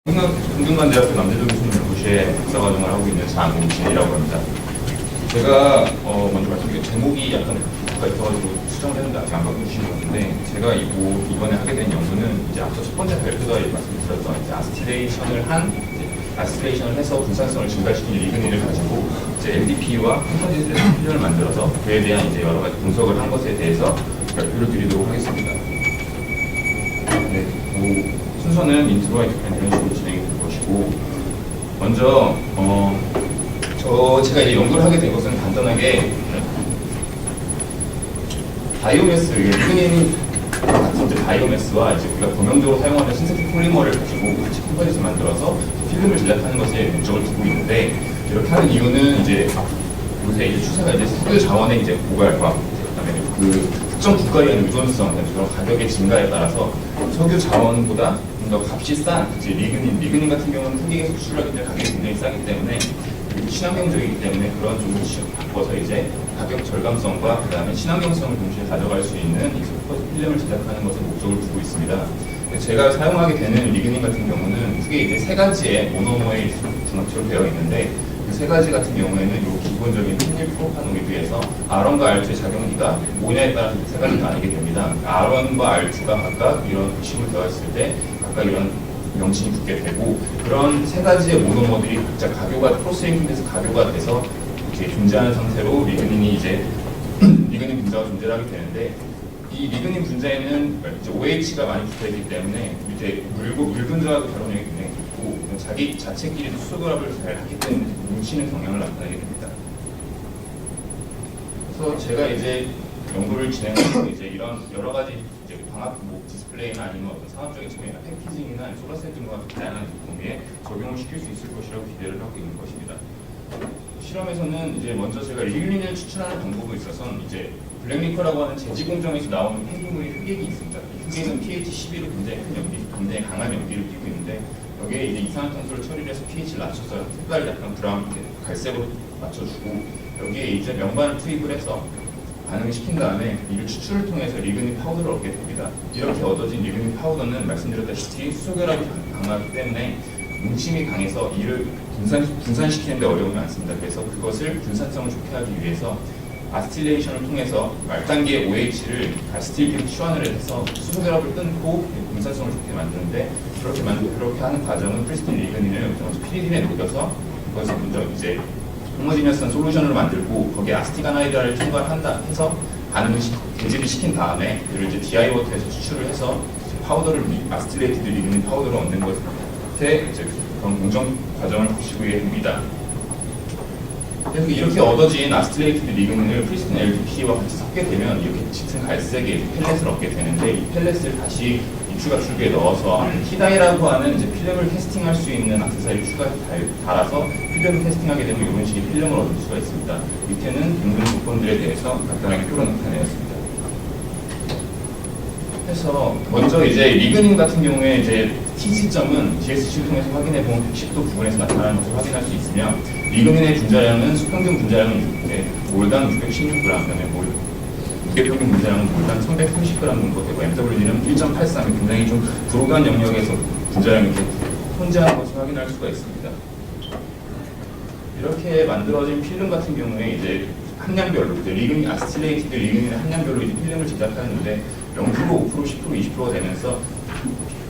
동등관대학교 남대동순연구소에 박사과정을 하고 있는 장공진이라고 합니다. 제가 먼저 말씀드린 제목이 약간 부가 있어가지고 수정을 했는데 아직 안 바꿔주신 것 같은데, 제가 이번에 하게 된 연구는 이제 앞서 첫 번째 발표가 말씀드렸던 이제 아스티레이션을 해서 분산성을 증가시키는 리그닌을 가지고 이제 LDP와 컴포지트 필름을 만들어서 그에 대한 이제 여러 가지 분석을 한 것에 대해서 발표를 드리도록 하겠습니다. 네, 순서는 인트로와 이런 식으로 진행이 될 것이고, 먼저 제가 이제 연구를 하게 된 것은 간단하게 바이오매스, 리그닌이 같은 이제 바이오매스와 이제 우리가 범용적으로 사용하는 신세틱 폴리머를 가지고 같이 컴포지트를 만들어서 필름을 제작하는 것에 목적을 두고 있는데, 이렇게 하는 이유는 이제 요새 이제 추세가 이제 석유 자원의 이제 고갈과 그다음에 그 특정 국가에 대한 의존성, 그런 가격의 증가에 따라서 석유 자원보다 좀 더 값이 싼 이제 리그닌 같은 경우는 세계에서 수출하기 때문에 가격이 굉장히 싸기 때문에, 그리고 친환경적이기 때문에 그런 쪽으로 바꿔서 이제 가격 절감성과 그다음에 친환경성을 동시에 가져갈 수 있는 이 필름을 제작하는 것에 목적을 두고 있습니다. 제가 사용하게 되는 리그닌 같은 경우는 크게 이제 세 가지의 모노머의 분업체로 되어 있는데, 그 세 가지 같은 경우에는 이 기본적인 페닐 프로파노이드에서 R1과 R2의 작용기가 뭐냐에 따라서 세 가지가 나뉘게 됩니다. R1과 R2가 각각 이런 핵심을 더했을 때 각각 이런 명칭이 붙게 되고, 그런 세 가지의 모노머들이 각자 크로스링킹돼서 가교가 돼서 이제 존재하는 상태로 리그닌 분자가 존재를 하게 되는데, 이 리그닌 분자에는 이제 OH가 많이 붙어있기 때문에 이제 물 분자하고 결혼력이 굉장히 좋고, 자기 자체끼리도 수소결합을 잘 하기 때문에 뭉치는 경향을 나타내게 됩니다. 그래서 제가 이제 연구를 진행하면서 이제 이런 여러 가지 이제 광학 디스플레이나 아니면 어떤 산업적인 측면이나 패키징이나 소라셀 등과 다양한 제품에 적용을 시킬 수 있을 것이라고 기대를 하고 있는 것입니다. 실험에서는 이제 먼저 제가 리그닌을 추출하는 방법에 있어서는 이제 블랙리커라고 하는 제지 공정에서 나오는 폐기물이 흑액이 있습니다. 이 흑액은 pH 11로 굉장히 강한 연기를 띠고 있는데, 여기에 이제 이산화탄소를 처리를 해서 pH를 낮춰서 색깔을 약간 브라운, 갈색으로 맞춰주고, 여기에 이제 명반을 투입을 해서 반응을 시킨 다음에 이를 추출을 통해서 리그닌 파우더를 얻게 됩니다. 이렇게 얻어진 리그닌 파우더는 말씀드렸다시피 수소결합이 강하기 때문에 뭉침이 강해서 이를 분산시키는 데 어려움이 많습니다. 그래서 그것을 분산성을 좋게 하기 위해서 아스틸레이션을 통해서 말단계의 OH를 아스틸기로 치환을 해서 수소결합을 끊고 분산성을 좋게 만드는데, 그렇게 하는 과정은 프리스틴 리그닌을 먼저 피리딘에 녹여서 그것을 먼저 이제 호모지니어스한 솔루션으로 만들고, 거기에 아스티가나이드를 첨가한다 해서 배지를 시킨 다음에 그를 이제 DI 워터에서 추출을 해서 아스틸레이티드 리그닌 파우더를 얻는 것에 이제 그런 공정 과정을 거치게 됩니다. 그래서 이렇게 얻어진 아스틸레이티드 리그닌을 프리스틴 LDP와 같이 섞게 되면 이렇게 짙은 갈색의 펠렛을 얻게 되는데, 이 펠렛을 다시 입추가출기에 넣어서 히다이라고 하는 이제 필름을 캐스팅할 수 있는 액세서리를 달아서 필름을 캐스팅하게 되면 이런 식의 필름을 얻을 수가 있습니다. 밑에는 등등 조건들에 대해서 간단하게 표로 나타내었습니다. 그래서 먼저 이제 리그닌 같은 경우에 이제 T지점은 GSC를 통해서 확인해 보면 110도 부분에서 나타나는 것을 확인할 수 있으며, 리그닌의 분자량은 수평균 분자량은 몰당 616g, 그다음에 무게평균 분자량은 몰당 330g 정도 되고, MWD는 1.83, 굉장히 좀 불호간 영역에서 분자량이 혼재하는 것을 확인할 수가 있습니다. 이렇게 만들어진 필름 같은 경우에 이제 함량별로 아스틸레이티드 리그닌의 함량별로 이제 필름을 제작하는데 0%, 5%, 10%, 20%가 되면서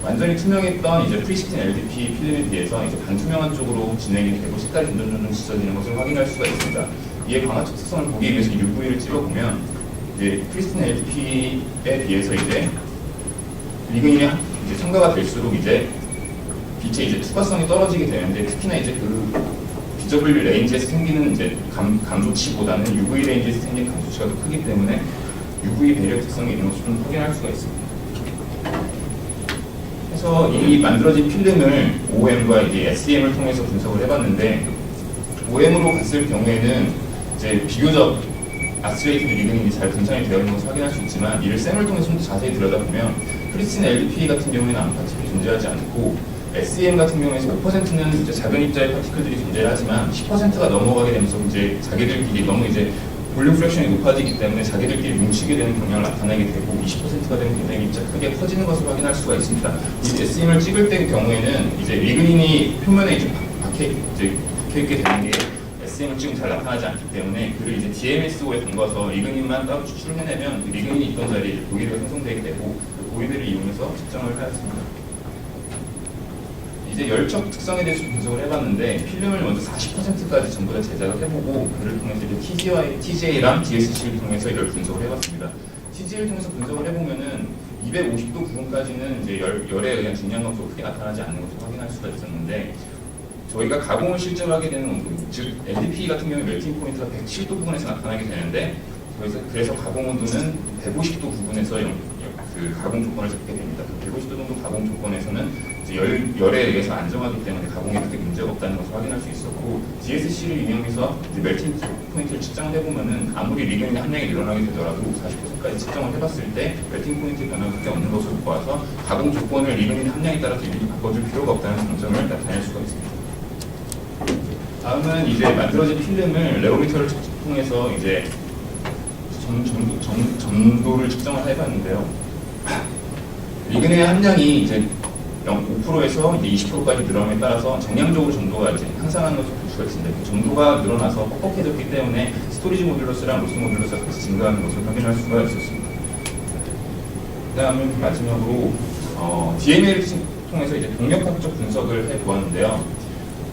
완전히 투명했던 이제 프리스틴 LDP 필름에 비해서 이제 반투명한 쪽으로 진행이 되고 색깔이 점점 짙어지는 것을 확인할 수가 있습니다. 이에 광학적 특성을 보기 위해서 UV를 찍어보면 이제 프리스틴 LDP에 비해서 이제 리그닌이 이제 첨가가 될수록 이제 빛의 이제 투과성이 떨어지게 되는데, 특히나 이제 그 BW 레인지에서 생기는 이제 감소치보다는 UV 레인지에서 생기는 감소치가 더 크기 때문에 UV 배력 특성이 있는 것을 좀 확인할 수가 있습니다. 그래서 이 만들어진 필름을 OM과 이제 SEM을 통해서 분석을 해봤는데, OM으로 갔을 경우에는 이제 비교적 아스틸레이티드 리그닌이 잘 분산이 되어 있는 것을 확인할 수 있지만, 이를 셈을 통해서 좀 더 자세히 들여다보면 프리스틴 LDP 같은 경우에는 암파티클이 존재하지 않고, SEM 같은 경우에서 5%는 이제 작은 입자의 파티클들이 존재하지만 10%가 넘어가게 되면서 이제 자기들끼리 너무 이제 볼륨 프랙션이 높아지기 때문에 자기들끼리 뭉치게 되는 경향을 나타내게 되고 20%가 되면 굉장히 입자 크게 커지는 것을 확인할 수가 있습니다. 이 SEM을 찍을 때 경우에는 이제 리그닌이 표면에 이제 박혀 있게 되는 게 SEM을 찍으면 잘 나타나지 않기 때문에 그를 이제 DMSO에 담가서 리그닌만 따로 추출을 해내면 그 리그닌이 있던 자리에 고이드가 생성되게 되고 그 고이드를 이용해서 측정을 하였습니다. 이제 열척 특성에 대해서 분석을 해봤는데 필름을 먼저 40%까지 전부 다 제작을 해보고 그를 통해서 이제 TJ랑 DSC를 통해서 이걸 분석을 해봤습니다. TJ를 통해서 분석을 해보면은 250도 부분까지는 이제 열에 의한 중량 감소가 크게 나타나지 않는 것을 확인할 수가 있었는데 저희가 가공을 실제로 하게 되는 온도, 즉 LDP 같은 경우에 멜팅 포인트가 107도 부분에서 나타나게 되는데 그래서 가공 온도는 150도 부분에서 그 가공 조건을 잡게 됩니다. 150도 정도 가공 조건에서는 이제 열에 의해서 안정하기 때문에 가공에 크게 문제가 없다는 것을 확인할 수 있었고 DSC를 이용해서 이제 멜팅 포인트를 측정을 해보면은 아무리 리그닌의 함량이 늘어나게 되더라도 40%까지 측정을 해봤을 때 멜팅 포인트 변화가 크게 없는 것을 보아서 가공 조건을 리그닌의 함량에 따라서 일일이 바꿔줄 필요가 없다는 장점을 나타낼 수가 있습니다. 다음은 이제 만들어진 필름을 레오미터를 통해서 이제 점도를 측정을 해봤는데요. 리그닌의 함량이 이제 5%에서 이제 20%까지 늘어남에 따라서 정량적으로 점도가 이제 향상하는 것을 볼 수가 있습니다. 점도가 늘어나서 뻑뻑해졌기 때문에 스토리지 모듈러스랑 로스 모듈러스가 같이 증가하는 것을 확인할 수가 있었습니다. 그다음에 마지막으로 DML을 통해서 이제 동력학적 분석을 해보았는데요.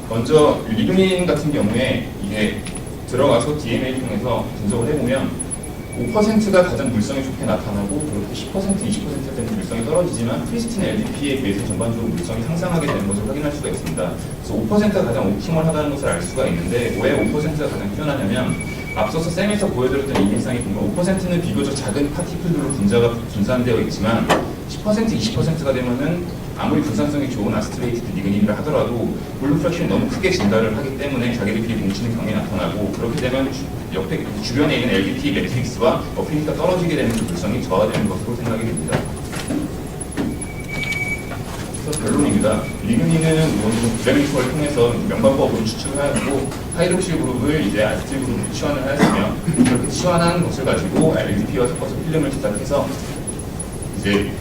먼저 리그닌 같은 경우에 이게 들어가서 DML을 통해서 분석을 해보면 5%가 가장 물성이 좋게 나타나고 그렇게 10%, 20% 되는 물성이 떨어지지만 프리스틴 LDP에 비해서 전반적으로 물성이 상승하게 되는 것을 확인할 수가 있습니다. 그래서 5%가 가장 옵티멀하다는 것을 알 수가 있는데 왜 5%가 가장 뛰어나냐면 앞서서 쌤에서 보여드렸던 이미상이 보면 5%는 비교적 작은 파티클들로 분산되어 있지만 10%, 20%가 되면은 아무리 분산성이 좋은 아스트레이티드 리그닌이라 하더라도 볼륨 프랙션이 너무 크게 증가를 하기 때문에 자기들끼리 뭉치는 경향이 나타나고 그렇게 되면 옆에 주변에 있는 LDP 매트릭스와 어피니티가 떨어지게 되는 물성이 저하되는 것으로 생각이 됩니다. 그래서 결론입니다. 리그닌은 드래미터를 통해서 명반법으로 추출을 하였고 하이드록실 그룹을 이제 아스틸 그룹으로 치환을 하였으며 그렇게 치환한 것을 가지고 LDP와 섞어서 필름을 제작해서 이제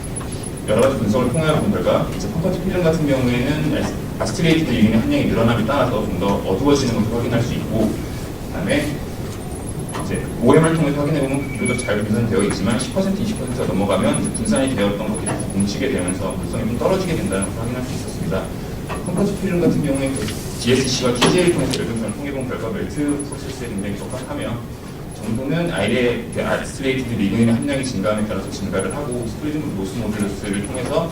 여러 가지 분석을 통해 본 결과 이제 컴퍼트 필름 같은 경우에는 아스틸레이티드 리그닌의 함량이 늘어남에 따라서 좀 더 어두워지는 것을 확인할 수 있고 그다음에 이제 OM을 통해서 확인해보면 비교적 잘 분산되어 있지만 10%, 20%가 넘어가면 이제 분산이 되었던 것들이 뭉치게 되면서 물성이 좀 떨어지게 된다는 것을 확인할 수 있었습니다. 컴포지 필름 같은 경우에 DSC와 TJ를 통해서 연구를 통해본 결과 멜트 프로세스에 굉장히 적합하며 정도는 아이의 아스트레이티드 리그닌의 함량이 증가함에 따라서 증가를 하고 스프리즘 로스 모듈러스를 통해서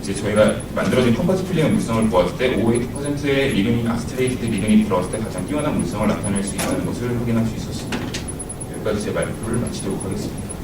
이제 저희가 만들어진 컴포지 필름의 물성을 보았을 때 5~8%의 리그닌, 아스트레이티드 리그닌이 들어왔을 때 가장 뛰어난 물성을 나타낼 수 있다는 것을 확인할 수 있었습니다. 여기까지 제 발표를 마치도록 하겠습니다.